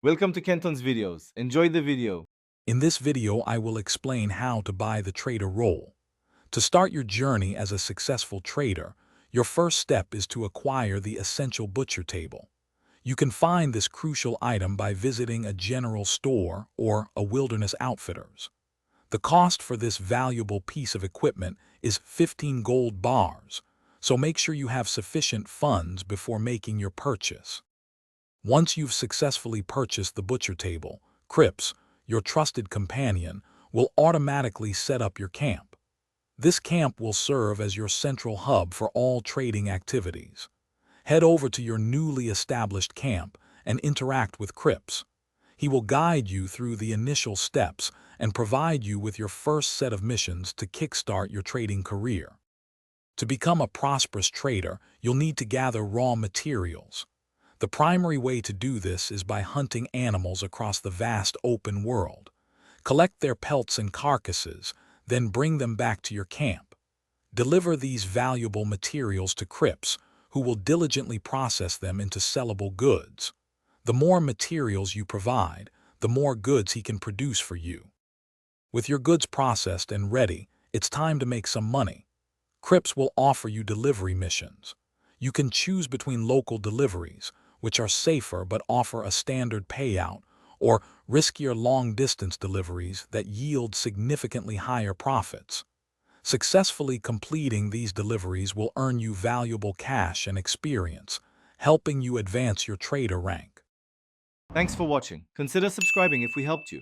Welcome to Kenton's videos. Enjoy the video. In this video, I will explain how to buy the trader role. To start your journey as a successful trader, your first step is to acquire the essential butcher table. You can find this crucial item by visiting a general store or a wilderness outfitters. The cost for this valuable piece of equipment is 15 gold bars, so make sure you have sufficient funds before making your purchase. Once you've successfully purchased the butcher table, Crips, your trusted companion, will automatically set up your camp. This camp will serve as your central hub for all trading activities. Head over to your newly established camp and interact with Crips. He will guide you through the initial steps and provide you with your first set of missions to kickstart your trading career. To become a prosperous trader, you'll need to gather raw materials. The primary way to do this is by hunting animals across the vast open world. Collect their pelts and carcasses, then bring them back to your camp. Deliver these valuable materials to Crips, who will diligently process them into sellable goods. The more materials you provide, the more goods he can produce for you. With your goods processed and ready, it's time to make some money. Crips will offer you delivery missions. You can choose between local deliveries, which are safer but offer a standard payout, or riskier long-distance deliveries that yield significantly higher profits. Successfully completing these deliveries will earn you valuable cash and experience, helping you advance your trader rank. Thanks for watching. Consider subscribing if we helped you.